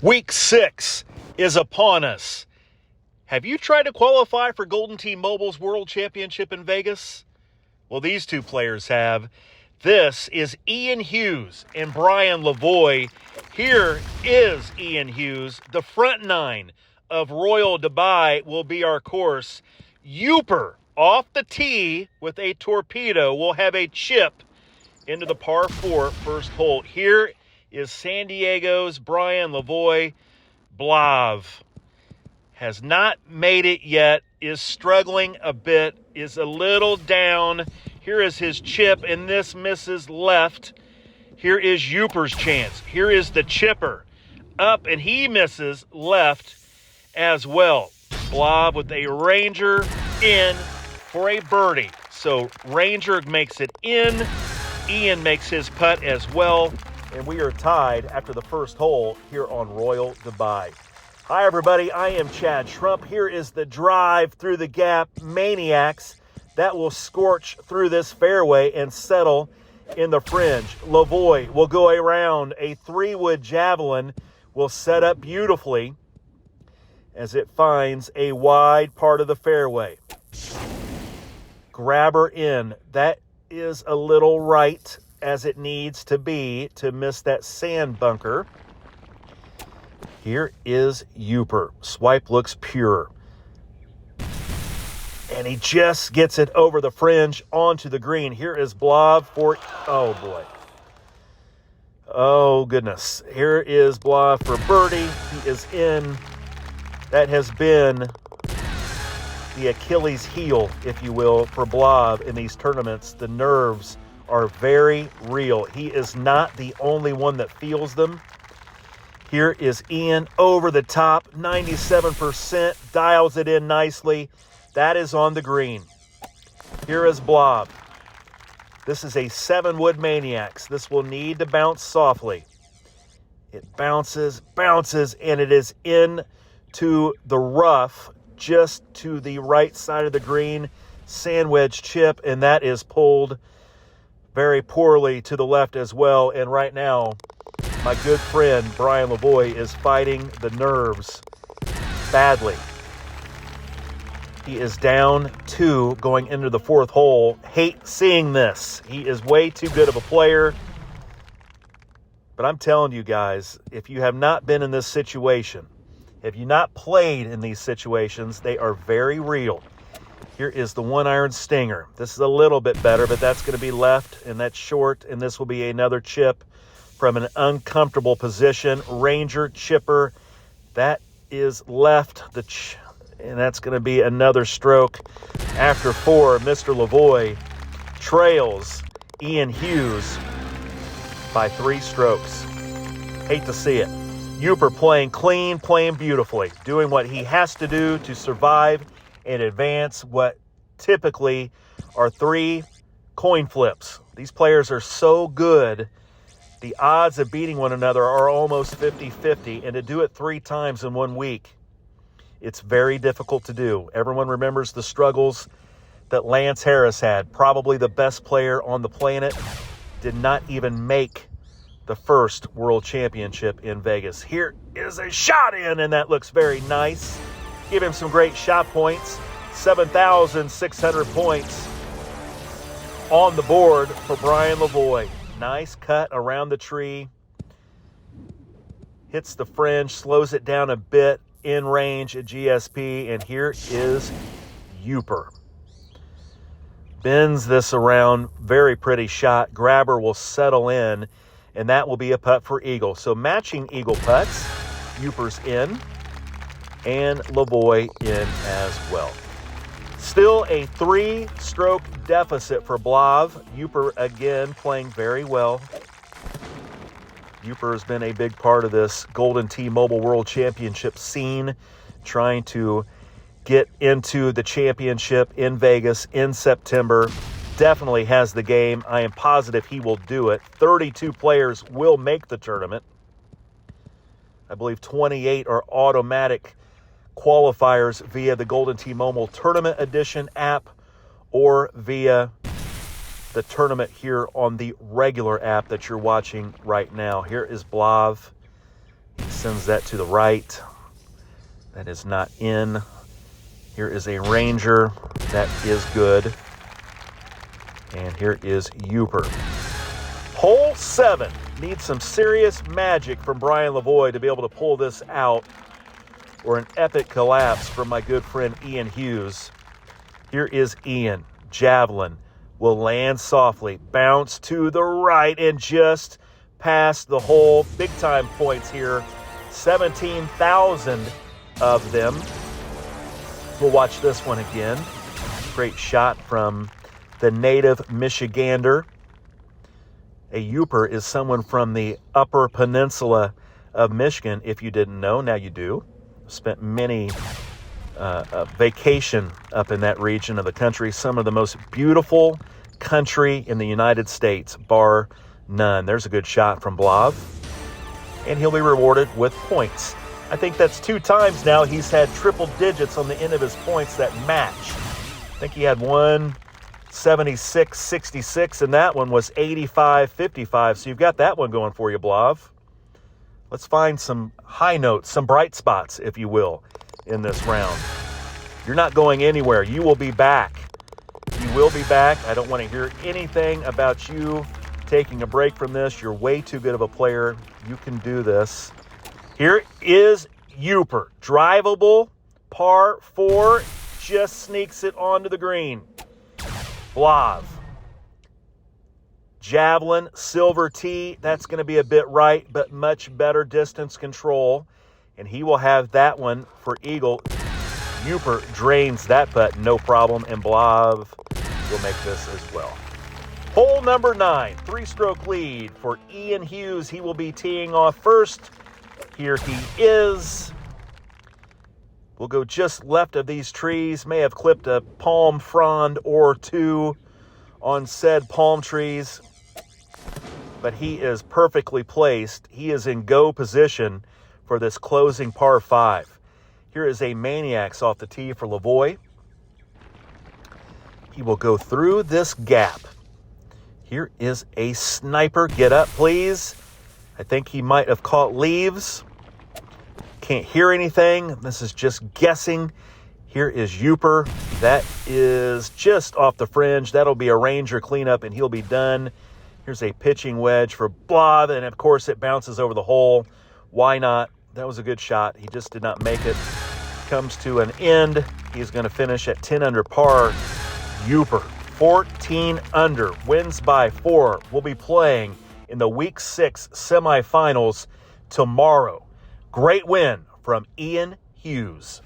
Week 6 is upon us. Have you tried to qualify for Golden Tee Mobile's World Championship in Vegas? Well, these two players have. This is Ian Hughes and Brian Lavoie. Here is Ian Hughes. The front nine of Royal Dubai will be our course. Yooper off the tee with a torpedo will have a chip into the par 4 first hole. Here is San Diego's Brian Lavoie. BLAV has not made it yet, is struggling a bit, is a little down. Here is his chip, and this misses left. Here is Yooper's chance. Here is the chipper. Up, and he misses left as well. BLAV with a Ranger in for a birdie. So Ranger makes it in. Ian makes his putt as well. And we are tied after the first hole here on Royal Dubai. Hi, everybody. I am Chad Trump. Here is the drive through the gap. Maniacs that will scorch through this fairway and settle in the fringe. Lavoie will go around. A 3-wood javelin will set up beautifully as it finds a wide part of the fairway. Grabber in. That is a little right as it needs to be to miss that sand bunker. Here is Yooper. Swipe looks pure. And he just gets it over the fringe onto the green. Here is BLAV for, oh boy. Oh goodness. Here is BLAV for birdie. He is in. That has been the Achilles heel, if you will, for BLAV in these tournaments. The nerves are very real. He is not the only one that feels them. Here is Ian over the top, 97%, dials it in nicely. That is on the green. Here is BLAV. This is a 7-wood Maniacs. This will need to bounce softly. It bounces, and it is in to the rough, just to the right side of the green. Sand wedge chip, and that is pulled very poorly to the left as well. And right now, my good friend Brian Lavoie is fighting the nerves badly. He is down 2 going into the 4th hole. Hate seeing this. He is way too good of a player. But I'm telling you guys, if you have not been in this situation, if you not played in these situations, they are very real. Here is the 1-iron stinger. This is a little bit better, but that's going to be left, and that's short, and this will be another chip from an uncomfortable position. Ranger chipper. That is left, and that's going to be another stroke. After 4, Mr. Lavoie trails Ian Hughes by 3 strokes. Hate to see it. Yooper playing clean, playing beautifully, doing what he has to do to survive and advance what typically are 3 coin flips. These players are so good. The odds of beating one another are almost 50-50, and to do it 3 times in 1 week, it's very difficult to do. Everyone remembers the struggles that Lance Harris had, probably the best player on the planet, did not even make the first World Championship in Vegas. Here is a shot in, and that looks very nice. Give him some great shot points. 7,600 points on the board for Brian Lavoie. Nice cut around the tree. Hits the fringe, slows it down a bit in range at GSP. And here is Yooper. Bends this around. Very pretty shot. Grabber will settle in, and that will be a putt for eagle. So matching eagle putts. Yooper's in, and Lavoie in as well. Still a 3-stroke deficit for BLAV. Yooper again playing very well. Yooper has been a big part of this Golden Tee Mobile World Championship scene, trying to get into the championship in Vegas in September. Definitely has the game. I am positive he will do it. 32 players will make the tournament. I believe 28 are automatic qualifiers via the Golden Tee Mobile Tournament Edition app or via the tournament here on the regular app that you're watching right now. Here is BLAV. He's Sends that to the right. That is not in. Here is a Ranger. That is good. And here is Yooper. Hole 7. Needs some serious magic from Brian Lavoie to be able to pull this out, or an epic collapse from my good friend Ian Hughes. Here is Ian. Javelin will land softly, bounce to the right, and just past the hole. Big time points here. 17,000 of them. We'll watch this one again. Great shot from the native Michigander. A Yooper is someone from the Upper Peninsula of Michigan. If you didn't know, now you do. Spent many vacation up in that region of the country. Some of the most beautiful country in the United States, bar none. There's a good shot from BLAV. And he'll be rewarded with points. I think that's 2 times now he's had triple digits on the end of his points that match. I think he had 176.66, and that one was 85.55. So you've got that one going for you, BLAV. Let's find some high notes, some bright spots, if you will, in this round. You're not going anywhere. You will be back. You will be back. I don't want to hear anything about you taking a break from this. You're way too good of a player. You can do this. Here is Yooper. Drivable, par 4. Just sneaks it onto the green. BLAV. Javelin, silver tee. That's going to be a bit right, but much better distance control. And he will have that one for eagle. Yooper drains that putt, no problem. And BLAV will make this as well. Hole number 9, 3-stroke lead for Ian Hughes. He will be teeing off first. Here he is. We'll go just left of these trees. May have clipped a palm frond or 2 on said palm trees. But he is perfectly placed. He is in go position for this closing par 5. Here is a Maniacs off the tee for Lavoie. He will go through this gap. Here is a sniper. Get up, please. I think he might have caught leaves. Can't hear anything. This is just guessing. Here is Yooper. That is just off the fringe. That'll be a Ranger cleanup, and he'll be done. Here's a pitching wedge for BLAV, and of course it bounces over the hole. Why not? That was a good shot. He just did not make it. Comes to an end. He's going to finish at 10 under par. Yooper, 14 under, wins by 4. We'll be playing in the Week 6 semifinals tomorrow. Great win from Ian Hughes.